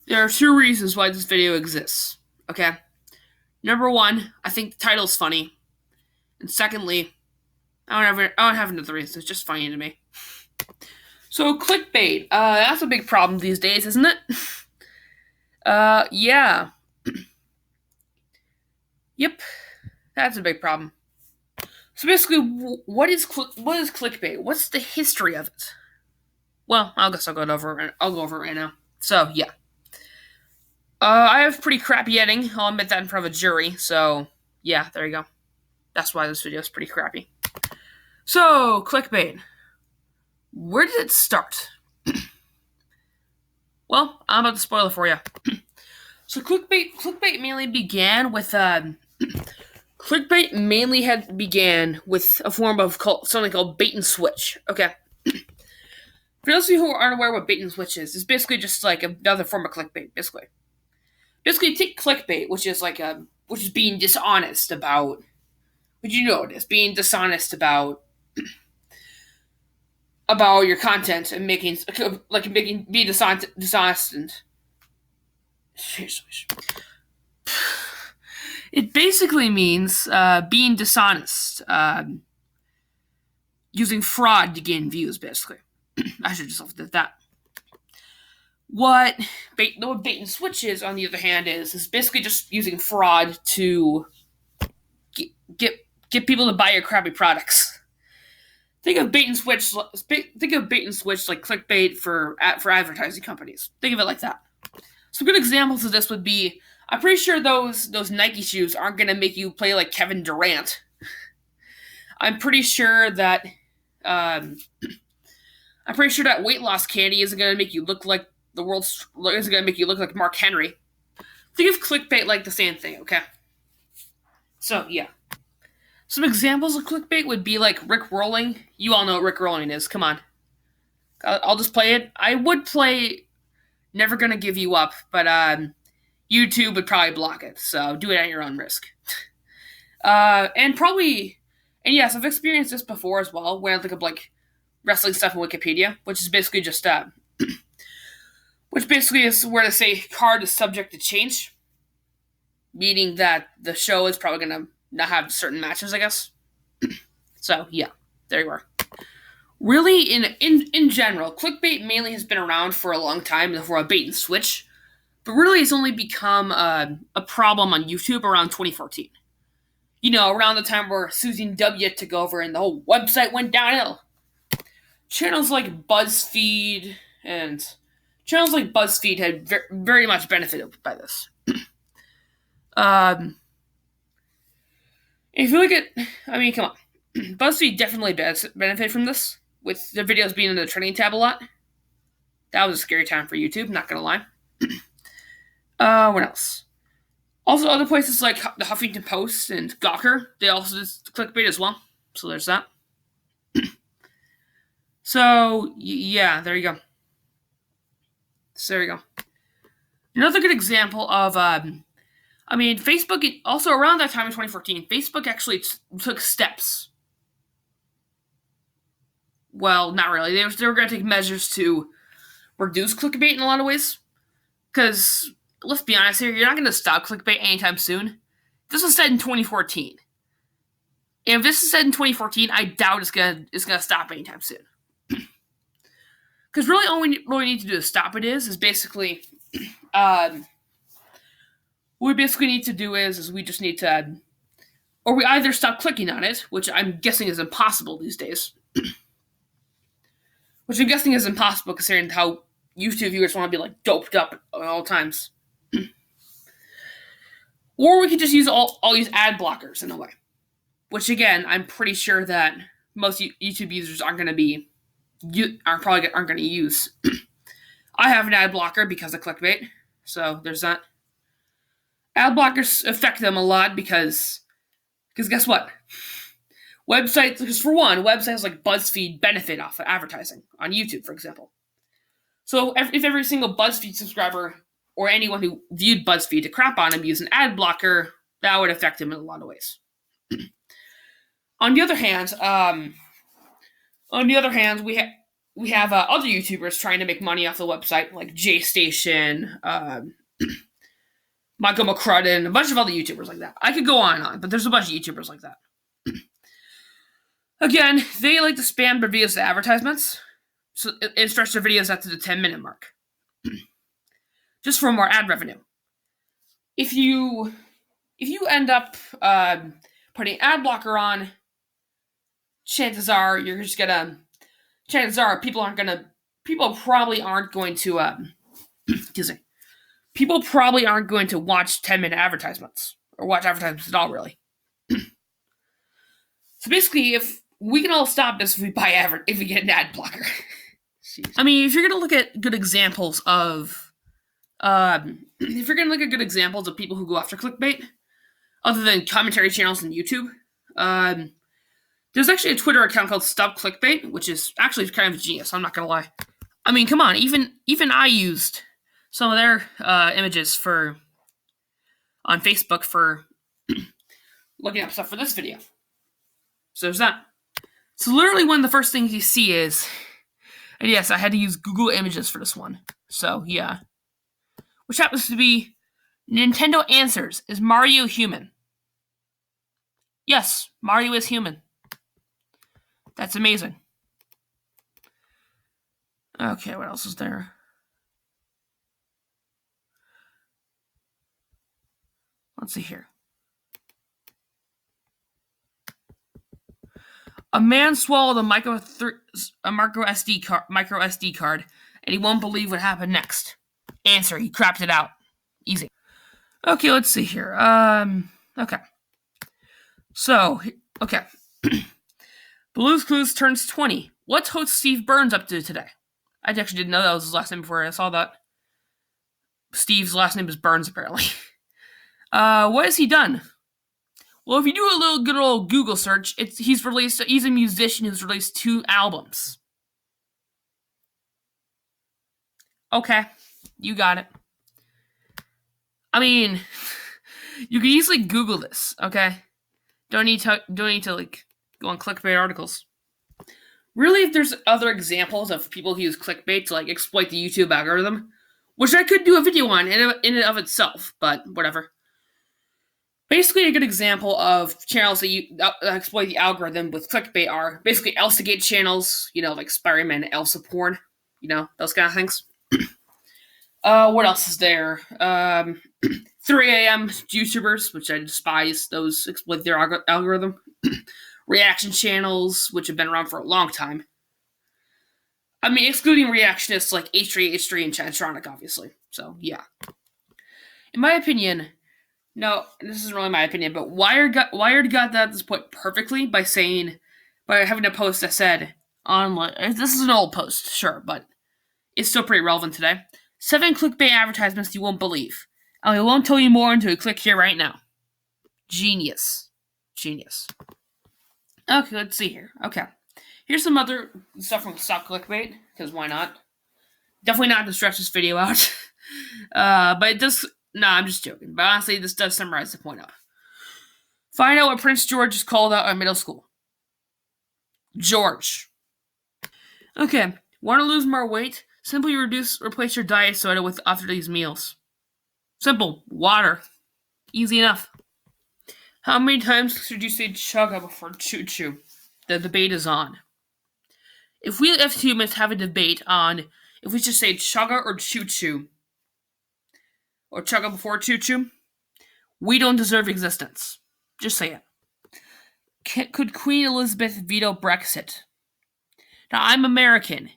There are two reasons why this video exists. Okay. Number one, I think the title's funny, and secondly, I don't have another reason. It's just funny to me. So clickbait, that's a big problem these days, isn't it? Yeah, yep, that's a big problem. So basically, what is clickbait? What's the history of it? Well, I guess I'll go over it right now. So yeah, I have pretty crappy editing. I'll admit that in front of a jury. So yeah, there you go. That's why this video is pretty crappy. So clickbait, where did it start? Well, I'm about to spoil it for you. So clickbait mainly began with clickbait mainly had began with a form of something called bait and switch. Okay. For those of you who aren't aware what bait and switch is, it's basically just like another form of clickbait. Basically, take clickbait, which is being dishonest about. Would you know this? Being dishonest about your content and making being dishonest and. It basically means being dishonest, using fraud to gain views. Basically, I should just left it at that. What bait and switch is, on the other hand, is basically just using fraud to get people to buy your crappy products. Think of bait and switch. Think of bait and switch like clickbait for advertising companies. Think of it like that. Some good examples of this would be, I'm pretty sure those Nike shoes aren't gonna make you play like Kevin Durant. I'm pretty sure that weight loss candy isn't gonna make you look like isn't gonna make you look like Mark Henry. Think of clickbait like the same thing, okay? So yeah. Some examples of clickbait would be like Rick Rolling. You all know what Rick Rolling is. Come on. I'll just play it. I would play Never Gonna Give You Up, but YouTube would probably block it, so do it at your own risk. And yes, I've experienced this before as well, when I look up like wrestling stuff on Wikipedia, which is basically just which basically is where to say card is subject to change, meaning that the show is probably gonna not have certain matches, I guess. So yeah, there you are. Really, in general, clickbait mainly has been around for a long time for a bait and switch, but really it's only become a problem on YouTube around 2014. You know, around the time where Susan W. took over and the whole website went downhill. Channels like BuzzFeed had very much benefited by this. If you look at, I mean, come on. BuzzFeed definitely benefit from this, with their videos being in the trending tab a lot. That was a scary time for YouTube, not gonna lie. What else? Also, other places like the Huffington Post and Gawker, they also did clickbait as well. So there's that. So, yeah, there you go. Another good example of, Facebook, also around that time in 2014, Facebook actually took steps. Well, not really. They were going to take measures to reduce clickbait in a lot of ways. Because, let's be honest here, you're not going to stop clickbait anytime soon. This was said in 2014. And if this is said in 2014, I doubt it's going to stop anytime soon. Because really all we need to do to stop it is basically, what we basically need to do is we just need to, or we either stop clicking on it, which I'm guessing is impossible these days, which I'm guessing is impossible considering how YouTube viewers want to be like doped up at all times. Or we could just use use ad blockers in a way, which again I'm pretty sure that most YouTube users aren't going to use. I have an ad blocker because of clickbait, so there's that. Ad blockers affect them a lot because guess what? Because for one, websites like BuzzFeed benefit off of advertising on YouTube, for example. So if every single BuzzFeed subscriber or anyone who viewed BuzzFeed to crap on him used an ad blocker, that would affect him in a lot of ways. On the other hand, we have other YouTubers trying to make money off the website, like J Station, Michael McCrudden, a bunch of other YouTubers like that. I could go on and on, but there's a bunch of YouTubers like that. Again, they like to spam their videos to advertisements, so it stretches their videos out to the 10-minute mark, just for more ad revenue. If you end up putting ad blocker on, chances are people probably aren't going to excuse me. People probably aren't going to watch 10-minute advertisements or watch advertisements at all, really. So basically, if we can all stop this if we get an ad blocker. I mean, if you're gonna look at good examples of people who go after clickbait, other than commentary channels on YouTube, there's actually a Twitter account called stubclickbait, which is actually kind of genius. I'm not gonna lie. I mean, come on, even I used some of their images on Facebook for looking up stuff for this video. So there's that. So literally one of the first things you see is, and yes, I had to use Google Images for this one. So yeah. Which happens to be, Nintendo answers, is Mario human? Yes, Mario is human. That's amazing. Okay, what else is there? Let's see here. A man swallowed a micro SD card, and he won't believe what happened next. Answer: he crapped it out. Easy. Okay, let's see here. Okay. So, okay. Blue's Clues turns 20. What's host Steve Burns up to today? I actually didn't know that was his last name before I saw that. Steve's last name is Burns, apparently. What has he done? Well, if you do a little good old Google search, he's a musician who's released 2 albums. Okay, you got it. I mean, you can easily Google this, okay? Don't need to like go on clickbait articles. Really, if there's other examples of people who use clickbait to like exploit the YouTube algorithm, which I could do a video on in and of itself, but whatever. Basically, a good example of channels that exploit the algorithm with clickbait are basically Elsagate channels, like Spider-Man and Elsa porn, those kind of things. What else is there? 3 a.m. YouTubers, which I despise. Those exploit their algorithm. Reaction channels, which have been around for a long time. I mean, excluding reactionists like H3, and Chantronic, obviously. So, yeah. In my opinion... No, this isn't really my opinion, but Wired got that at this point perfectly by having a post that said, this is an old post, sure, but it's still pretty relevant today. 7 clickbait advertisements you won't believe. I won't tell you more until you click here right now. Genius. Okay, let's see here. Okay. Here's some other stuff from Stop Clickbait, because why not? Definitely not to stretch this video out. But it does... No, I'm just joking. But honestly, this does summarize the point up. Find out what Prince George is called out in middle school. George. Okay. Want to lose more weight? Simply replace your diet soda with after these meals. Simple. Water. Easy enough. How many times should you say chugga before choo-choo? The debate is on. If we as humans have a debate on if we should say chugga or choo-choo, or chugga before choo-choo, we don't deserve existence. Just say it. Could Queen Elizabeth veto Brexit? Now, I'm American.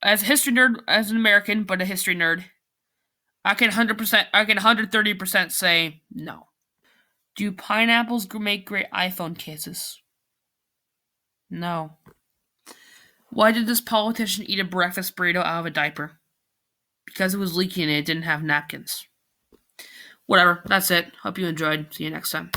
As a history nerd, as an American, but a history nerd, I can 130% say no. Do pineapples make great iPhone cases? No. Why did this politician eat a breakfast burrito out of a diaper? Because it was leaking and it didn't have napkins. Whatever, that's it. Hope you enjoyed. See you next time.